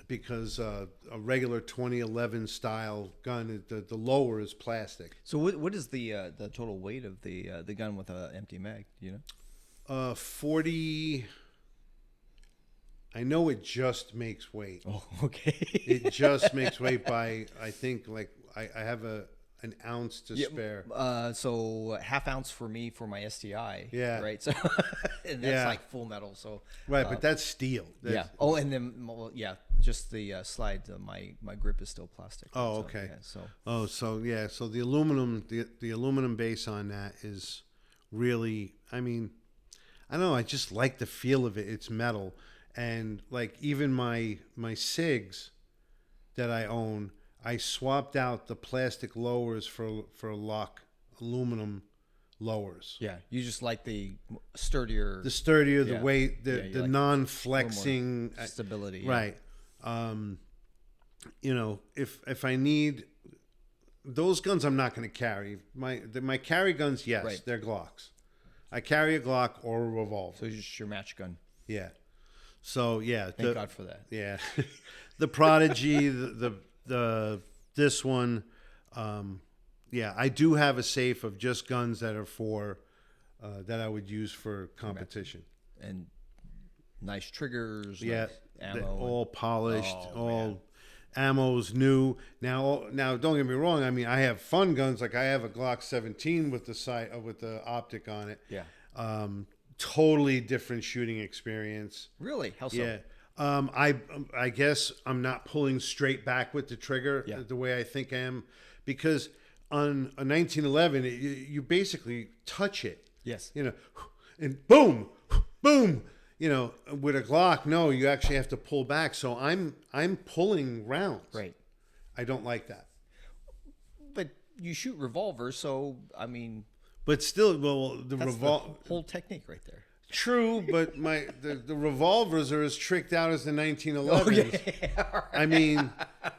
Speaker 3: because a regular 2011 style gun, the lower is plastic.
Speaker 1: So what is the total weight of the gun with an empty mag? Do you know?
Speaker 3: 40. I know it just makes weight.
Speaker 1: Oh, okay.
Speaker 3: It just makes weight by, I think, like I have an ounce to spare.
Speaker 1: So half ounce for me for my STI.
Speaker 3: Yeah.
Speaker 1: Right. So and that's like full metal. So
Speaker 3: Right, but that's steel.
Speaker 1: yeah. Oh, and then just the slide. My grip is still plastic.
Speaker 3: Oh,
Speaker 1: so,
Speaker 3: okay.
Speaker 1: Yeah, so
Speaker 3: So the aluminum base on that is really, I mean, I don't know, I just like the feel of it. It's metal. And like even my SIGs that I own, I swapped out the plastic lowers for lock aluminum lowers.
Speaker 1: yeah, you just like the sturdier,
Speaker 3: The weight, the
Speaker 1: like
Speaker 3: non-flexing
Speaker 1: stability. Yeah.
Speaker 3: Right. You know, if I need those guns, I'm not going to carry my carry guns. Yes,
Speaker 1: Right.
Speaker 3: they're Glocks. I carry a Glock or a revolver.
Speaker 1: So it's just your match gun.
Speaker 3: Yeah. So yeah,
Speaker 1: Thank God for that.
Speaker 3: Yeah, the Prodigy, this one, yeah, I do have a safe of just guns that are for that I would use for competition.
Speaker 1: And nice triggers.
Speaker 3: Yeah,
Speaker 1: nice ammo.
Speaker 3: all polished,
Speaker 1: Oh,
Speaker 3: all
Speaker 1: man.
Speaker 3: ammo's new. Now, don't get me wrong. I mean, I have fun guns. Like I have a Glock 17 with the Optic on it.
Speaker 1: Yeah.
Speaker 3: Totally different shooting experience.
Speaker 1: Really? How so?
Speaker 3: Yeah. I guess I'm not pulling straight back with the trigger the way I think I am, because on a 1911 you basically touch it.
Speaker 1: Yes.
Speaker 3: You know, and boom, boom. You know, with a Glock, no, you actually have to pull back. So I'm pulling rounds.
Speaker 1: Right.
Speaker 3: I don't like that.
Speaker 1: But you shoot revolvers, so I mean,
Speaker 3: But still, well, the
Speaker 1: that's
Speaker 3: revolver.
Speaker 1: the whole technique right there.
Speaker 3: True, but the revolvers are as tricked out as the 1911s. I mean,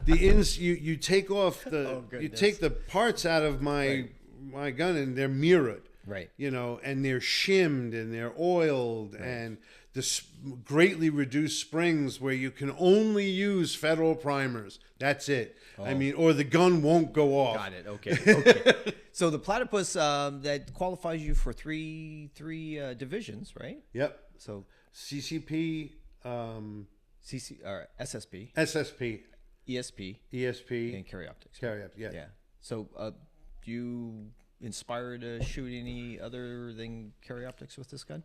Speaker 3: you take off you take the parts out of my gun and they're mirrored.
Speaker 1: Right.
Speaker 3: You know, and they're shimmed and they're oiled and the greatly reduced springs where you can only use federal primers. That's it. I mean, or the gun won't go off.
Speaker 1: Got it. Okay. Okay. So the Platypus that qualifies you for three divisions, right?
Speaker 3: Yep.
Speaker 1: So
Speaker 3: CCP,
Speaker 1: CC or SSP,
Speaker 3: SSP,
Speaker 1: ESP,
Speaker 3: ESP,
Speaker 1: and carry optics.
Speaker 3: carry up. Yeah.
Speaker 1: Yeah. So do you inspire to shoot any other than carry optics with this gun?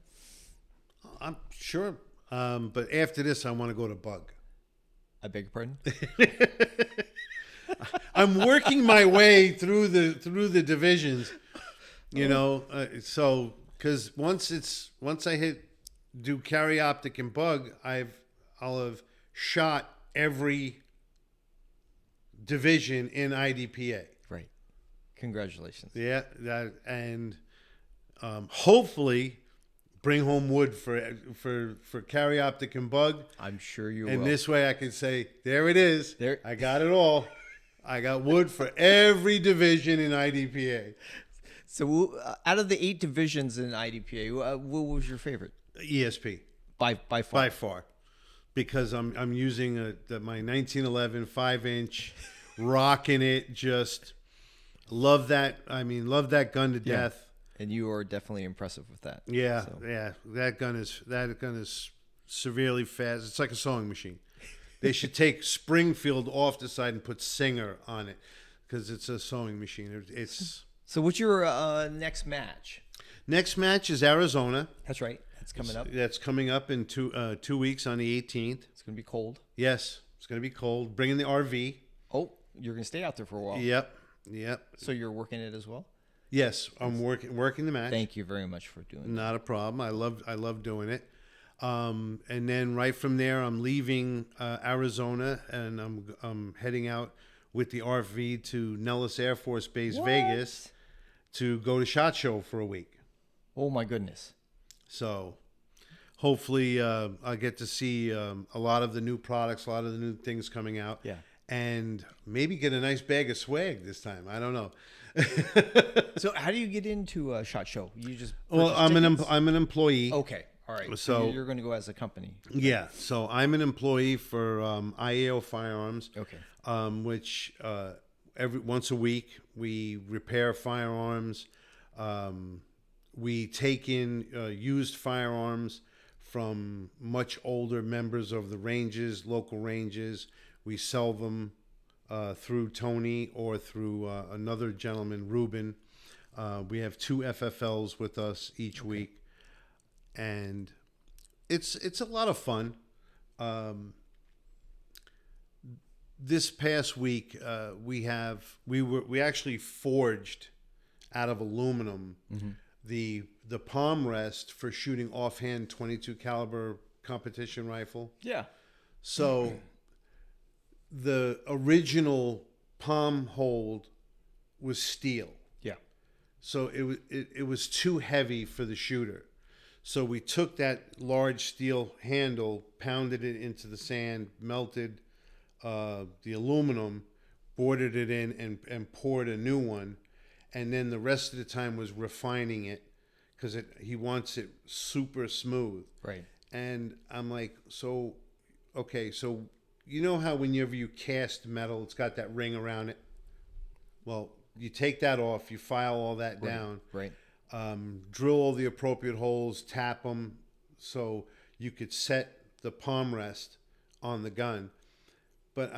Speaker 3: I'm sure. But after this, I want to go to bug.
Speaker 1: I beg your pardon?
Speaker 3: I'm working my way through the divisions, you know. So because once I do carry optic and bug, I'll have shot every division in IDPA.
Speaker 1: Right. Congratulations.
Speaker 3: Yeah, and hopefully bring home wood for carry optic and bug.
Speaker 1: I'm sure you
Speaker 3: And
Speaker 1: will.
Speaker 3: this way I can say, there it is.
Speaker 1: There-
Speaker 3: I got it all. I got wood for every division in IDPA.
Speaker 1: So out of the 8 divisions in IDPA, what was your favorite?
Speaker 3: ESP
Speaker 1: By far.
Speaker 3: by far, because I'm using my 1911 5-inch, rocking it. Just love that. I mean, love that gun to death.
Speaker 1: And you are definitely impressive with that.
Speaker 3: Yeah,
Speaker 1: So-
Speaker 3: yeah. That gun is severely fast. It's like a sewing machine. They should take Springfield off the side and put Singer on it, because it's a sewing machine. It's
Speaker 1: So what's your next match?
Speaker 3: next match is Arizona.
Speaker 1: That's right. That's coming up.
Speaker 3: That's coming up in 2 weeks on the 18th.
Speaker 1: It's going to be cold.
Speaker 3: Yes, it's going to be cold. Bringing the RV.
Speaker 1: Oh, you're going to stay out there for a while.
Speaker 3: Yep.
Speaker 1: So you're working it as well?
Speaker 3: Yes, I'm working the match.
Speaker 1: Thank you very much for doing that.
Speaker 3: Not a problem. I love doing it. And then right from there, I'm leaving Arizona, and I'm heading out with the RV to Nellis Air Force Base, Vegas, to go to SHOT Show for a week.
Speaker 1: Oh, my goodness.
Speaker 3: So hopefully I'll get to see a lot of the new products, a lot of the new things coming out.
Speaker 1: Yeah.
Speaker 3: And maybe get a nice bag of swag this time. I don't know.
Speaker 1: So how do you get into a SHOT Show? You just
Speaker 3: Well,
Speaker 1: purchase
Speaker 3: I'm an employee.
Speaker 1: Okay, all right. So
Speaker 3: So-
Speaker 1: you're going to go as a company.
Speaker 3: Yeah, so I'm an employee for IAO Firearms.
Speaker 1: Okay.
Speaker 3: Which every once a week we repair firearms. We take in used firearms from much older members of the ranges, local ranges. We sell them through Tony or through another gentleman, Ruben. We have 2 FFLs with us each week, and it's a lot of fun. This past week, we actually forged out of aluminum the palm rest for shooting offhand 22 caliber competition rifle.
Speaker 1: Yeah.
Speaker 3: So the original palm hold was steel.
Speaker 1: Yeah.
Speaker 3: So it was too heavy for the shooter. So we took that large steel handle, pounded it into the sand, melted the aluminum, boarded it in, and poured a new one. And then the rest of the time was refining it because he wants it super smooth.
Speaker 1: Right.
Speaker 3: And I'm like, so you know how whenever you cast metal, it's got that ring around it? Well, you take that off, you file all that down.
Speaker 1: Right.
Speaker 3: Drill all the appropriate holes, tap them so you could set the palm rest on the gun. But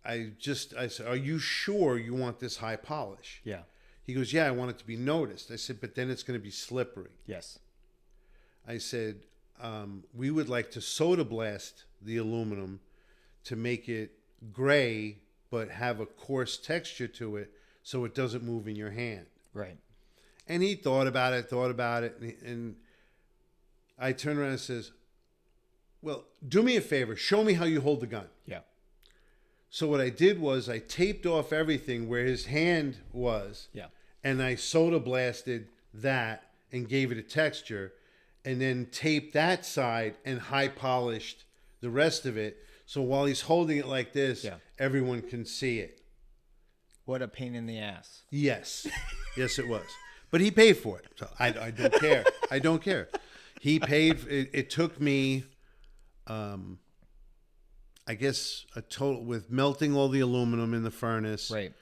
Speaker 3: I said, are you sure you want this high polish?
Speaker 1: Yeah.
Speaker 3: He goes, yeah, I want it to be noticed. I said, but then it's going to be slippery.
Speaker 1: Yes.
Speaker 3: I said, we would like to soda blast the aluminum to make it gray, but have a coarse texture to it so it doesn't move in your hand.
Speaker 1: Right.
Speaker 3: And he thought about it, and I turned around and says, well, do me a favor. Show me how you hold the gun.
Speaker 1: Yeah.
Speaker 3: So what I did was I taped off everything where his hand was.
Speaker 1: Yeah.
Speaker 3: And I soda blasted that and gave it a texture, and then taped that side and high polished the rest of it. So while he's holding it like this, everyone can see it.
Speaker 1: What a pain in the ass.
Speaker 3: Yes. Yes, it was. But he paid for it. So I don't care. I don't care. He paid. It took me, I guess, a total with melting all the aluminum in the furnace.
Speaker 1: Right.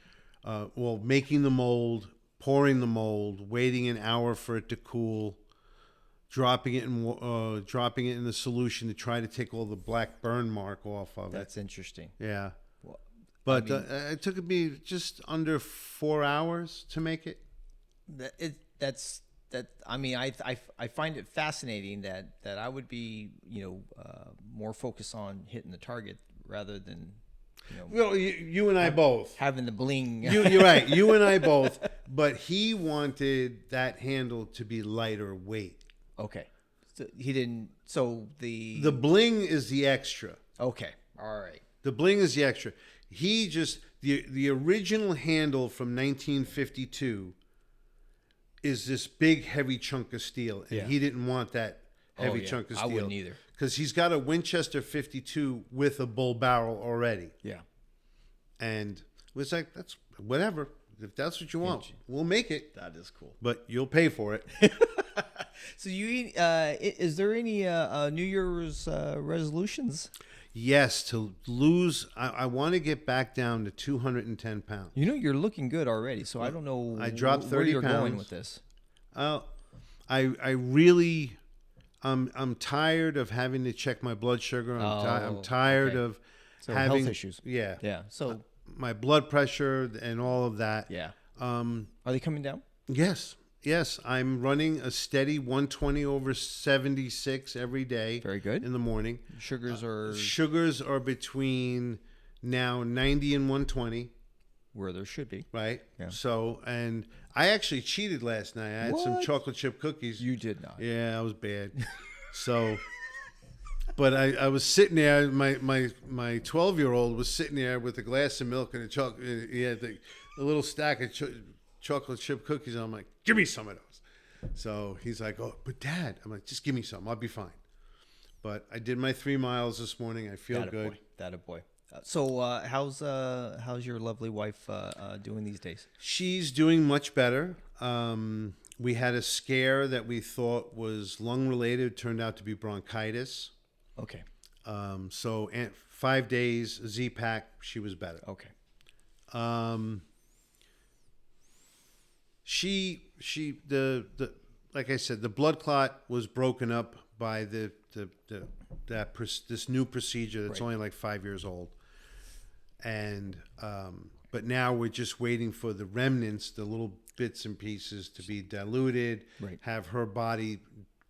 Speaker 3: Well, making the mold, pouring the mold, waiting an hour for it to cool, dropping it in the solution to try to take all the black burn mark off of it.
Speaker 1: That's interesting.
Speaker 3: Yeah.
Speaker 1: Well,
Speaker 3: But it took me just under 4 hours to make it.
Speaker 1: I find it fascinating that I would be, more focused on hitting the target rather than,
Speaker 3: Well, you and I both.
Speaker 1: having the bling.
Speaker 3: You're right. You and I both. But he wanted that handle to be lighter weight.
Speaker 1: Okay. So he didn't. So
Speaker 3: The bling is the extra.
Speaker 1: Okay. All right.
Speaker 3: The bling is the extra. He just the original handle from 1952 is this big heavy chunk of steel, and he didn't want that heavy chunk of steel.
Speaker 1: I wouldn't either.
Speaker 3: Because he's got a Winchester 52 with a bull barrel already.
Speaker 1: Yeah.
Speaker 3: And it was like, that's whatever. If that's what you want, we'll make it.
Speaker 1: That is cool.
Speaker 3: But you'll pay for it.
Speaker 1: So is there any New Year's resolutions?
Speaker 3: Yes, to lose. I want to get back down to 210 pounds.
Speaker 1: You're looking good already. So I don't know.
Speaker 3: I dropped 30
Speaker 1: where you're
Speaker 3: pounds.
Speaker 1: going with this.
Speaker 3: I really, I'm tired of having to check my blood sugar. I'm tired of having
Speaker 1: health issues.
Speaker 3: Yeah.
Speaker 1: Yeah. So
Speaker 3: my blood pressure and all of that.
Speaker 1: yeah. Are they coming down?
Speaker 3: Yes, I'm running a steady 120/76 every day.
Speaker 1: Very good.
Speaker 3: In the morning.
Speaker 1: Sugars
Speaker 3: are between now 90 and 120.
Speaker 1: where there should be.
Speaker 3: Right.
Speaker 1: Yeah.
Speaker 3: So, and I actually cheated last night. I had some chocolate chip cookies.
Speaker 1: You did not.
Speaker 3: Yeah, I was bad. So, but I was sitting there. My 12-year-old was sitting there with a glass of milk and a chocolate. He had a little stack of chocolate chip cookies. And I'm like, give me some of those. So he's like, oh, but Dad, I'm like, just give me some. I'll be fine. But I did my 3 miles this morning. I feel good.
Speaker 1: That a boy. So how's your lovely wife doing these days?
Speaker 3: She's doing much better. We had a scare that we thought was lung related. Turned out to be bronchitis.
Speaker 1: Okay.
Speaker 3: So 5 days Z-Pack, she was better.
Speaker 1: Okay.
Speaker 3: Like I said, the blood clot was broken up by this new procedure that's only like 5 years old, and but now we're just waiting for the remnants, the little bits and pieces, to be diluted.
Speaker 1: Right.
Speaker 3: Have her body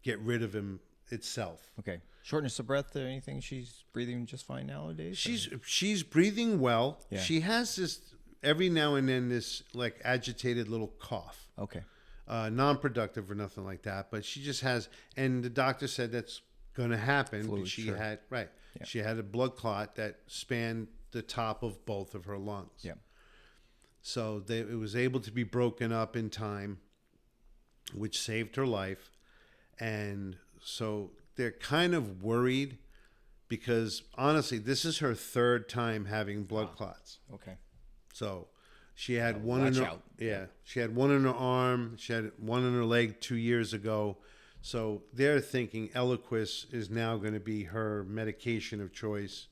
Speaker 3: get rid of him itself.
Speaker 1: Okay. Shortness of breath or anything? She's breathing just fine nowadays?
Speaker 3: She's breathing well.
Speaker 1: Yeah.
Speaker 3: She has this every now and then, this like agitated little cough.
Speaker 1: Okay.
Speaker 3: Non-productive or nothing like that, but she just has, and the doctor said that's going to happen.
Speaker 1: Fluid,
Speaker 3: she
Speaker 1: sure.
Speaker 3: had
Speaker 1: Yeah.
Speaker 3: She had a blood clot that spanned the top of both of her lungs.
Speaker 1: Yeah.
Speaker 3: So it was able to be broken up in time, which saved her life. And so they're kind of worried because honestly, this is her third time having blood clots.
Speaker 1: Okay.
Speaker 3: So she had one
Speaker 1: watch
Speaker 3: in her
Speaker 1: out.
Speaker 3: she had one in her arm, she had one in her leg 2 years ago. So they're thinking Eliquis is now going to be her medication of choice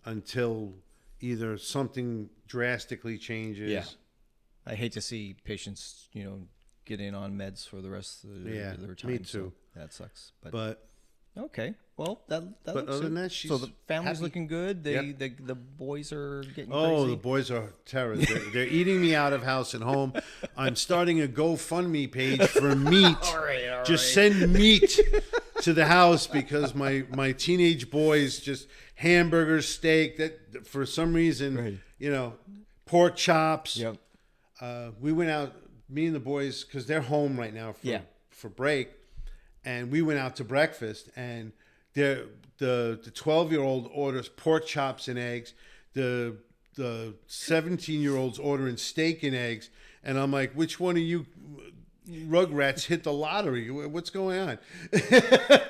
Speaker 3: until either something drastically changes.
Speaker 1: Yeah. I hate to see patients, get in on meds for the rest of their time.
Speaker 3: Me too.
Speaker 1: So that sucks.
Speaker 3: But
Speaker 1: okay. Well, that
Speaker 3: but
Speaker 1: looks
Speaker 3: other
Speaker 1: good.
Speaker 3: than that,
Speaker 1: So the
Speaker 3: she's
Speaker 1: family's
Speaker 3: happy.
Speaker 1: looking good.
Speaker 3: Yep.
Speaker 1: The boys are getting
Speaker 3: oh,
Speaker 1: crazy.
Speaker 3: the boys are terrors. They're eating me out of house and home. I'm starting a GoFundMe page for meat.
Speaker 1: All right.
Speaker 3: Just send meat to the house because my teenage boys just hamburgers, steak, that for some reason, pork chops.
Speaker 1: Yep.
Speaker 3: We went out, me and the boys, because they're home right now for break, and we went out to breakfast, and the 12-year-old orders pork chops and eggs. The 17-year-old's ordering steak and eggs, and I'm like, which one of you rugrats hit the lottery? What's going on?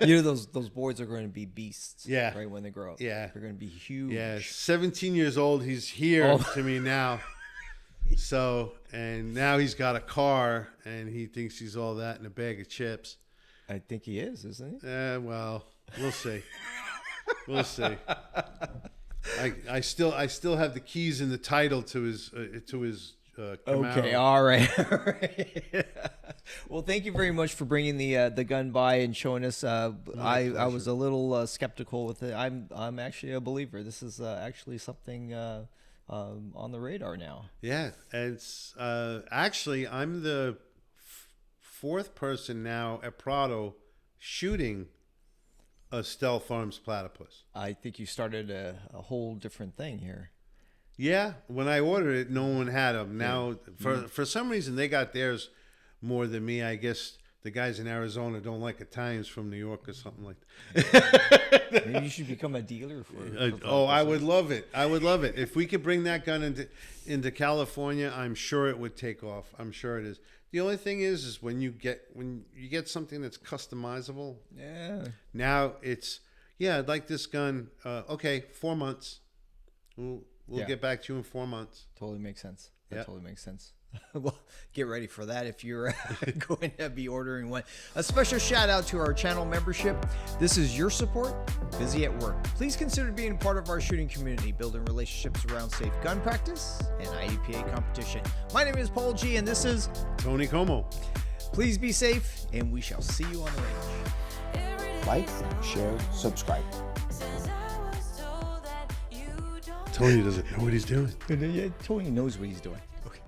Speaker 1: Those boys are going to be beasts.
Speaker 3: Yeah.
Speaker 1: Right when they grow up.
Speaker 3: Yeah.
Speaker 1: They're going to be huge.
Speaker 3: Yeah, 17 years old. He's here to me now. So, and now he's got a car, and he thinks he's all that in a bag of chips.
Speaker 1: I think he is, isn't he?
Speaker 3: Well, we'll see. We'll see. I still have the keys and the title to his Camaro.
Speaker 1: Okay, all right. Well, thank you very much for bringing the gun by and showing us. I was a little skeptical with it. I'm actually a believer. This is actually something on the radar now.
Speaker 3: Yeah, it's actually I'm the fourth person now at Prado shooting a Stealth Arms Platypus.
Speaker 1: I think you started a whole different thing here.
Speaker 3: Yeah, when I ordered it, no one had them. Now, for some reason, they got theirs more than me. I guess the guys in Arizona don't like Italians from New York or something like that.
Speaker 1: Maybe you should become a dealer for
Speaker 3: I would love it. I would love it. If we could bring that gun into California, I'm sure it would take off. I'm sure it is. The only thing is when you get something that's customizable.
Speaker 1: Yeah.
Speaker 3: Now it's I'd like this gun. Okay, 4 months. We'll get back to you in 4 months.
Speaker 1: Totally makes sense. That
Speaker 3: Yep.
Speaker 1: totally makes sense. Well, get ready for that if you're going to be ordering one. A special shout out to our channel membership. This is your support, busy at work. Please consider being part of our shooting community, building relationships around safe gun practice and IDPA competition. My name is Paul G, and this is
Speaker 3: Tony Como.
Speaker 1: Please be safe, and we shall see you on the range.
Speaker 2: Like, share, subscribe.
Speaker 3: Tony doesn't know what he's doing.
Speaker 1: Yeah, Tony knows what he's doing. Okay.